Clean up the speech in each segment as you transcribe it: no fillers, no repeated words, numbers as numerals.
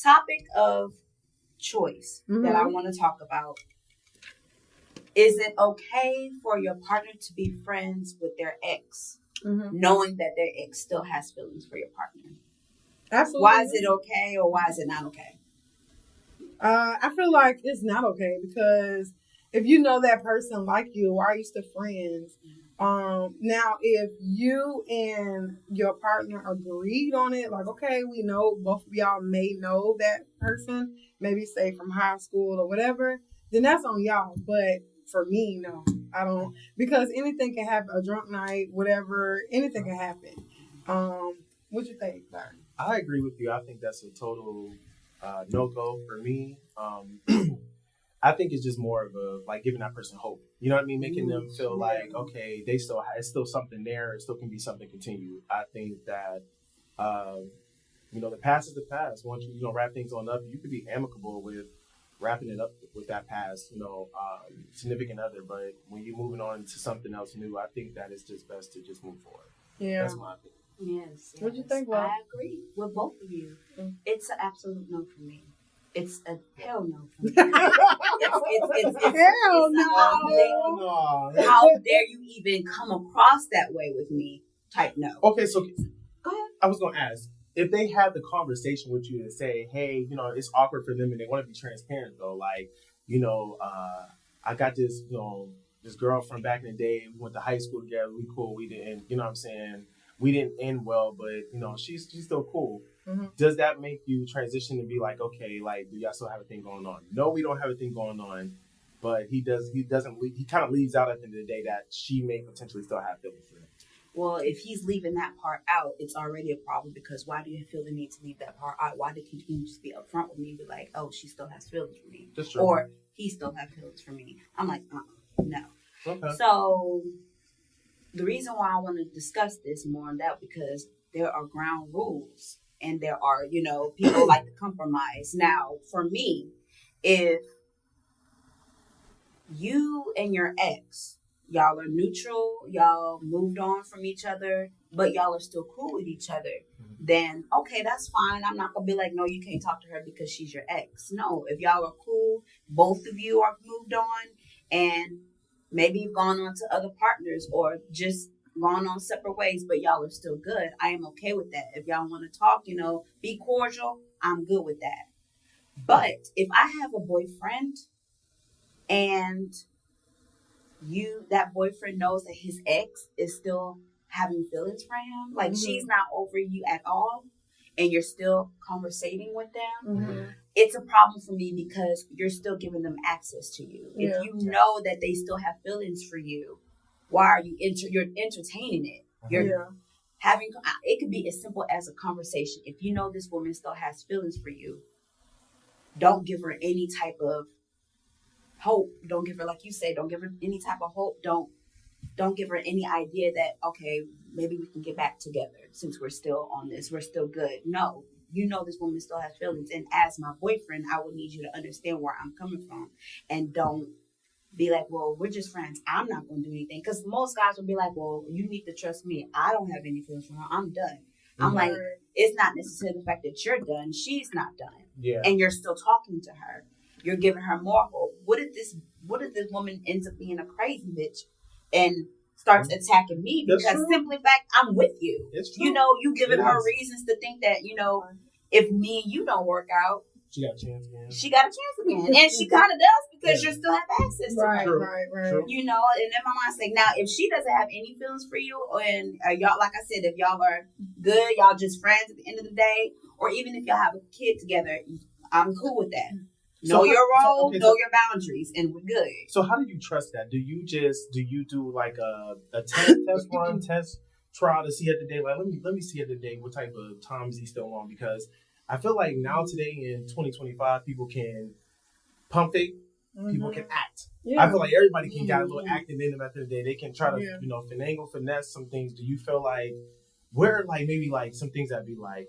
Topic of choice that I want to talk about. Is it okay for your partner to be friends with their ex, knowing that their ex still has feelings for your partner? Absolutely. Why is it okay or why is it not okay? I feel like it's not okay because if you know that person like you, why are you still friends? Now if you and your partner agreed on it, like okay, we know both of y'all may know that person, maybe say from high school or whatever, then that's on y'all. But for me, no, I don't because anything can happen. A drunk night, whatever, anything can happen. What you think, Larry? I agree with you. I think that's a total no go for me. I think it's just more of a like giving that person hope. You know what I mean? Making them feel like okay, they still it's still something there. It still can be something continued. I think that the past is the past. Once you wrap things on up, you could be amicable with wrapping it up with that past significant other. But when you're moving on to something else new, I think that it's just best to just move forward. Yeah, that's my opinion. Yes. What do you think, Bob? I agree with both of you. It's an absolute no for me. It's a hell no for me. it's hell no. How dare you even come across that way with me? Type no. Okay, so go ahead. I was going to ask if they had the conversation with you and say, hey, it's awkward for them and they want to be transparent though. Like, I got this, this girl from back in the day. We went to high school together. We cool. We didn't, you know what I'm saying? We didn't end well, but she's still cool. Mm-hmm. Does that make you transition and be like, okay, like, do y'all still have a thing going on? No, we don't have a thing going on, but he kind of leaves out at the end of the day that she may potentially still have feelings for him. Well, if he's leaving that part out, it's already a problem because why do you feel the need to leave that part out? Why can't you just be upfront with me and be like, oh, she still has feelings for me? That's true. Or he still has feelings for me. I'm like, no. Okay. So the reason why I want to discuss this more on that because there are ground rules and there are, people like to compromise. Now, for me, if you and your ex, y'all are neutral, y'all moved on from each other, but y'all are still cool with each other, then okay, that's fine. I'm not going to be like, no, you can't talk to her because she's your ex. No, if y'all are cool, both of you are moved on and maybe you've gone on to other partners or just gone on separate ways, but y'all are still good. I am okay with that. If y'all want to talk, be cordial, I'm good with that. But if I have a boyfriend and that boyfriend knows that his ex is still having feelings for him, like she's not over you at all, and you're still conversating with them, it's a problem for me because you're still giving them access to you. Yeah. If you know that they still have feelings for you, why are you you're entertaining it? You're having, it could be as simple as a conversation. If you know this woman still has feelings for you, don't give her any type of hope. Don't give her, like you say, don't give her any type of hope. Don't give her any idea that, okay, maybe we can get back together since we're still on this. We're still good. No, you know this woman still has feelings. And as my boyfriend, I would need you to understand where I'm coming from. And don't be like, well, we're just friends. I'm not going to do anything. Because most guys will be like, well, you need to trust me. I don't have any feelings for her. I'm done. I'm like, it's not necessarily the fact that you're done. She's not done. Yeah. And you're still talking to her. You're giving her more hope. What if this woman ends up being a crazy bitch and starts attacking me because simply fact I'm with you. It's true. You giving her reasons to think that, if me and you don't work out, she got a chance again. She got a chance again. And she kind of does because you still have access to her. Right. And in my mind, like, now, if she doesn't have any feelings for you, and y'all, like I said, if y'all are good, y'all just friends at the end of the day, or even if y'all have a kid together, I'm cool with that. Know your role, know your boundaries, and we're good. So how do you trust that? Do you do like a test run, test trial to see at the day? Like, let me see at the day what type of time is he still on? Because I feel like now today in 2025, people can pump fake, people can act. Yeah. I feel like everybody can get a little active in them at the end of the day. They can try to finesse some things. Do you feel like maybe some things that be like,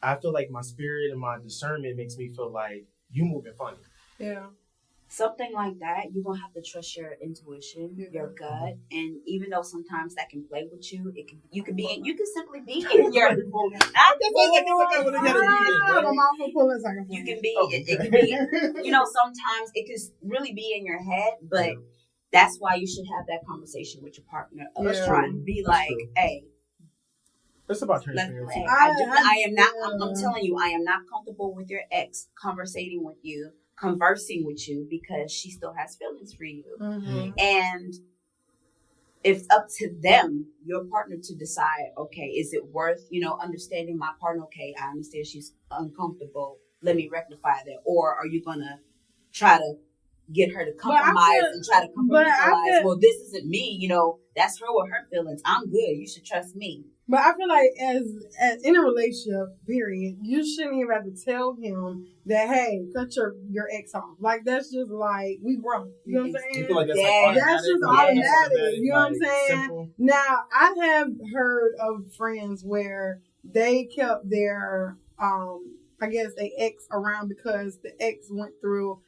I feel like my spirit and my discernment makes me feel like you moving funny. Yeah. something like that, you're gonna have to trust your intuition, your gut, and even though sometimes that can play with you, you can simply be in your. You can be. It can be. Sometimes it can really be in your head, but that's why you should have that conversation with your partner. Trying to be like, hey. It's about transparency. I am not. I'm telling you, I am not comfortable with your ex conversing with you because she still has feelings for you, and it's up to them, your partner, to decide. Okay, is it worth understanding my partner? Okay, I understand she's uncomfortable. Let me rectify that. Or are you gonna try to get her to compromise and try to compromise? Well, this isn't me. That's her with her feelings. I'm good. You should trust me. But I feel like as in a relationship, period, you shouldn't even have to tell him that, hey, cut your ex off. Like, that's just like, we grown. You know what I'm saying? You feel like that's just automatic. You know what I'm saying? Simple. Now, I have heard of friends where they kept their, I guess, their ex around because the ex went through,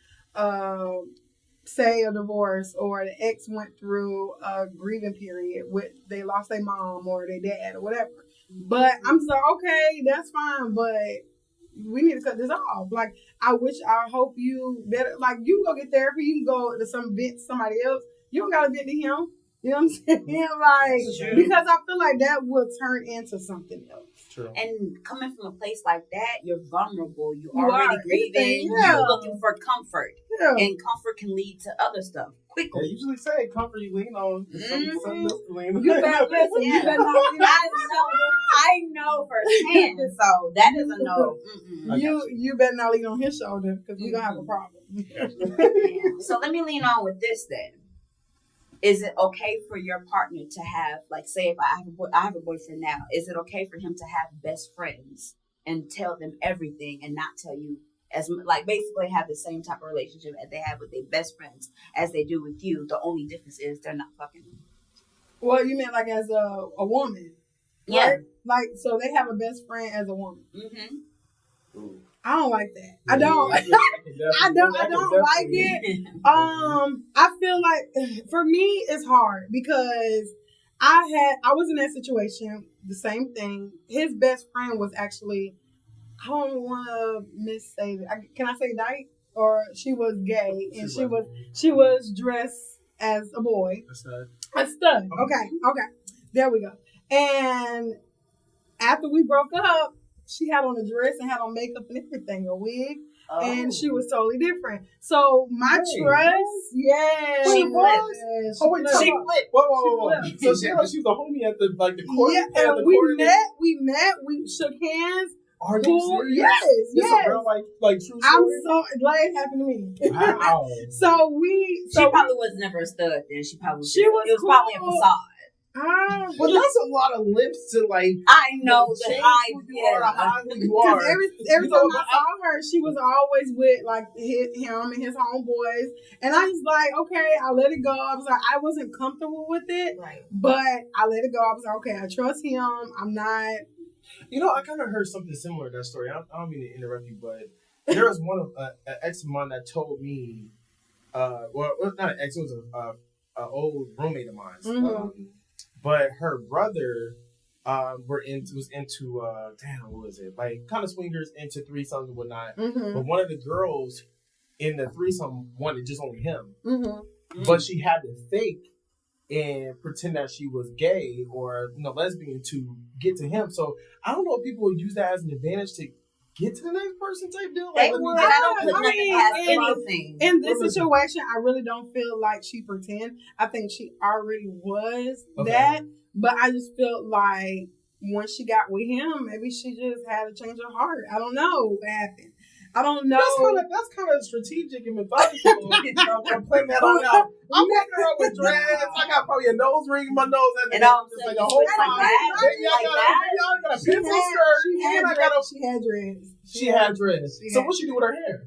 say, a divorce, or the ex went through a grieving period with they lost their mom or their dad or whatever. But I'm just like, okay, that's fine, but we need to cut this off. Like, I hope you better, like, you can go get therapy, you can go to somebody else. You don't gotta vent to him. You know what I'm saying? Like, because I feel like that will turn into something else. True. And coming from a place like that, you're vulnerable. You're already grieving. Yeah. You're looking for comfort. Yeah. And comfort can lead to other stuff quickly. They usually say comfort you lean on. Something else to lean on. You better listen. Yeah. You better not lean on. I know firsthand. So that is a no. You better not lean on his shoulder because we're going to have a problem. So let me lean on with this then. Is it okay for your partner to have, like, say if I have a boyfriend now, is it okay for him to have best friends and tell them everything and not tell you, as like basically have the same type of relationship as they have with their best friends as they do with you? The only difference is they're not fucking. Well, you mean like as a woman? Yeah. Right? Like, so they have a best friend as a woman. Mm-hmm. I don't like that. I don't. I don't like it. I feel like for me it's hard because I was in that situation. The same thing. His best friend was actually, I don't want to missay it. Can I say dyke? Or she was gay and she was dressed as a boy. A stud. Okay. There we go. And after we broke up, she had on a dress and had on makeup and everything, a wig, and she was totally different. So my trust, she flipped. She flipped. Whoa. So she was a homie at the court. Yeah, and we met, we shook hands. Are you serious? Yes. A real like true story? I'm so glad it happened to me. Wow. She probably was never a stud. Then it was cool. Probably a facade. But that's a lot of lips to like. I know the hide you are. Every time I saw her, she was always with like him and his homeboys, and I was like, okay, I let it go. I was like, I wasn't comfortable with it, right? But I let it go. I was like, okay, I trust him. I'm not. I kind of heard something similar to that story. I don't mean to interrupt you, but there was an ex of mine that told me, well, not an ex, it was an old roommate of mine. Mm-hmm. But her brother was into what was it? Like kind of swingers, into threesomes and whatnot. Mm-hmm. But one of the girls in the threesome wanted just only him. Mm-hmm. But she had to fake and pretend that she was gay or lesbian to get to him. So I don't know if people would use that as an advantage to get to the next person type deal. They would. I don't put nothing past anything. In this situation, I really don't feel like she pretend. I think she already was that. But I just felt like once she got with him, maybe she just had a change of heart. I don't know what happened. I don't know. That's kind of strategic and methodical. I'm playing that on out. I'm walking around with dreads. I got probably a nose ring in my nose. And all of a sudden, a whole time. I got a pencil skirt. She had dreads. She had dreads. So what'd she do with her hair?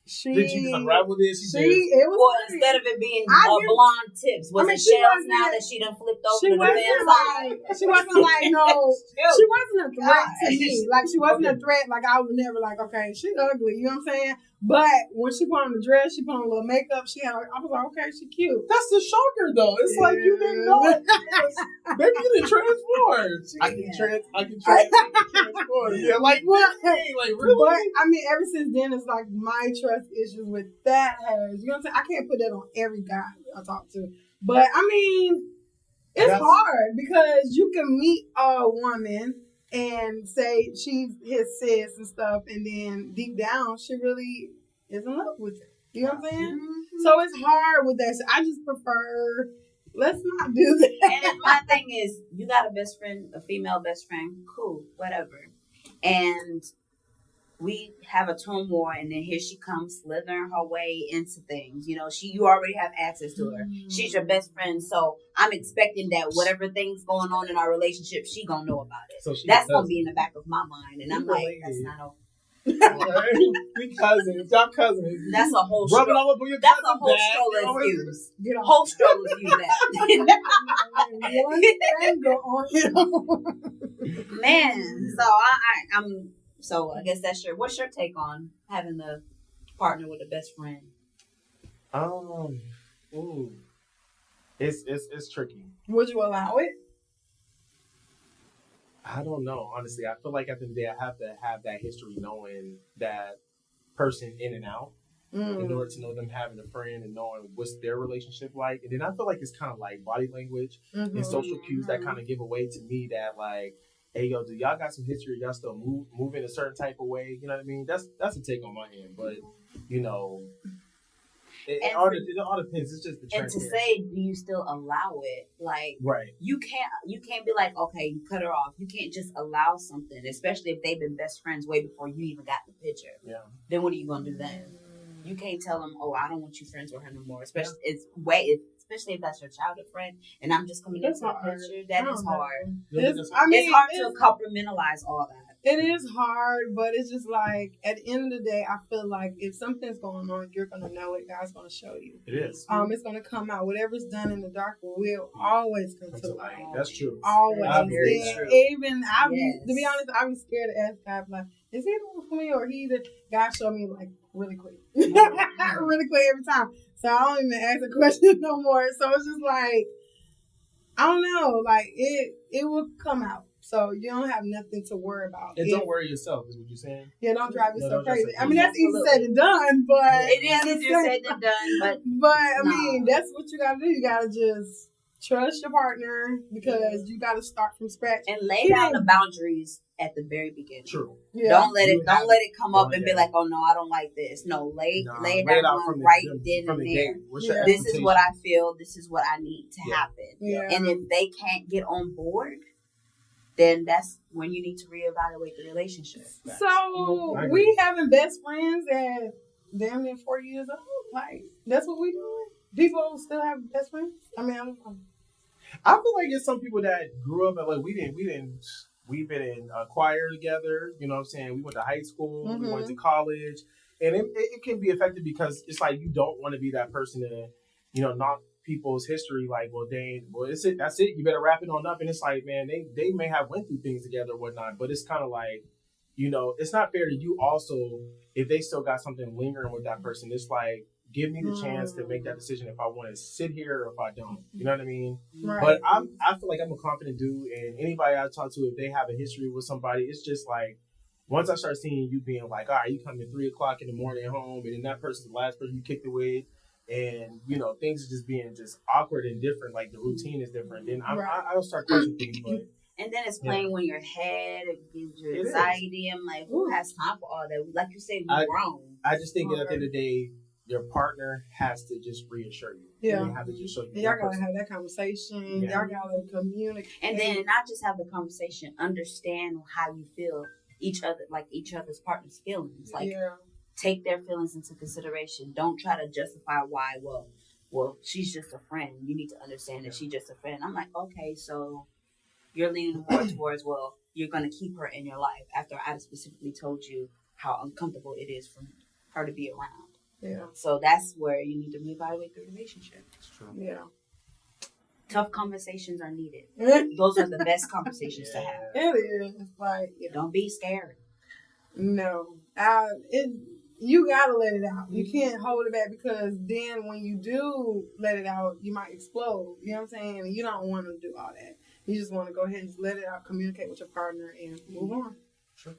Did she just unravel this? It was Well, funny. instead of it being I didn't- blonde tips, was I mean, it she shells wasn't- now that she done flipped over She to the wasn't fan side? like she wasn't a threat to me. Like she wasn't a threat. Like I was never like, okay, she ugly. You know what I'm saying? But when she put on the dress, she put on a little makeup. I was like, okay, she cute. That's the shocker, though. It's like you didn't know it. Maybe you didn't transform. I can transform. Yeah, like what? Hey, like really? But I mean, ever since then, it's like my trust issues with that has. You know what I'm saying? I can't put that on every guy I talk to. But I mean, it's hard because you can meet a woman and say she's his sis and stuff, and then deep down she really is in love with her. You know what I'm saying? Mm-hmm. So it's hard with that. So I just prefer let's not do that. And my thing is, you got a best friend, a female best friend, cool, whatever. And we have a turmoil, and then here she comes slithering her way into things. You know, you already have access to her. She's your best friend, so I'm expecting that whatever things going on in our relationship, she gonna know about it. So that's gonna be in the back of my mind, and I'm like, that's not okay. We cousins, y'all cousins. That's a whole rubbing stroll. all over your That's a cousin whole back, stroll excuse. Get off. Whole strollers use that. One finger on him. Man, I'm. So I guess what's your take on having a partner with a best friend? Ooh, it's tricky. Would you allow it? I don't know. Honestly, I feel like at the end of the day, I have to have that history, knowing that person in and out, in order to know them having a friend and knowing what's their relationship like. And then I feel like it's kind of like body language and social cues that kind of give away to me that like, hey yo, do y'all got some history? Y'all still move in a certain type of way? You know what I mean? That's a take on my end, but you know, it all depends. It's just the trend. And to say, do you still allow it? Like, right? You can't be like, okay, you cut her off. You can't just allow something, especially if they've been best friends way before you even got the picture. Yeah. Then what are you gonna do then? You can't tell them, oh, I don't want you friends with her no more. Especially especially if that's your childhood friend, and I'm just coming into the picture. That is hard. It's hard to compartmentalize all that. It is hard, but it's just like at the end of the day, I feel like if something's going on, you're gonna know it. God's gonna show you. It is. It's gonna come out. Whatever's done in the dark will always come to light. That's true. Always. That's very true. Even to be honest, I was scared to ask God, like, is he the one for me or he the God showed me like really quick, really quick every time. So I don't even ask the question no more. So it's just like I don't know, like it will come out. So you don't have nothing to worry about. And don't worry yourself, is what you're saying? Yeah, don't drive yourself don't crazy. just- I mean, that's easy said than done, but It is easier said than done, but I mean, that's what you gotta do. You gotta just trust your partner because you gotta start from scratch and lay down the boundaries at the very beginning. True. Yeah. Don't let it come up and be like, oh no, I don't like this. No, lay it down from right the, then from and the there. gate. This is what I feel. This is what I need to happen. Yeah. And if they can't get on board, then that's when you need to reevaluate the relationship. So we having best friends at damn near 4 years old. Like that's what we doing. People still have best friends. I mean, I don't know. I feel like it's some people that grew up and like we've been in a choir together. You know what I'm saying? We went to high school. We went to college, and it can be affected because it's like you don't want to be that person to, knock people's history like, that's it. You better wrap it on up. And it's like, man, they may have went through things together or whatnot, but it's kind of like, it's not fair to you also if they still got something lingering with that person. It's like, give me the chance to make that decision if I want to sit here or if I don't. You know what I mean? Right. But I feel like I'm a confident dude, and anybody I talk to, if they have a history with somebody, it's just like, once I start seeing you being like, all right, you come at 3:00 in the morning home, and then that person's the last person you kicked it with, and things are just being just awkward and different, like the routine is different, then I'll start questioning things. But and then it's playing with your head, it gives you anxiety. I'm like, who has time for all that? Like you said, we're grown. I just think at the end of the day, your partner has to just reassure you. Yeah. They have to just show you. Y'all gotta have that conversation. Yeah. Y'all gotta communicate. And then not just have the conversation, understand how you feel each other's partner's feelings. Like take their feelings into consideration. Don't try to justify why, well, she's just a friend. You need to understand that she's just a friend. I'm like, okay, so you're leaning more towards, well, you're gonna keep her in your life after I specifically told you how uncomfortable it is for her to be around. Yeah. So that's where you need to reevaluate the relationship. It's true. Yeah. Tough conversations are needed. It Those are the best conversations to have. is. It's like, Don't be scared. no. You gotta let it out. You can't hold it back, because then when you do let it out, you might explode. You know what I'm saying? And you don't want to do all that. You just want to go ahead and just let it out, communicate with your partner, and move on. Sure.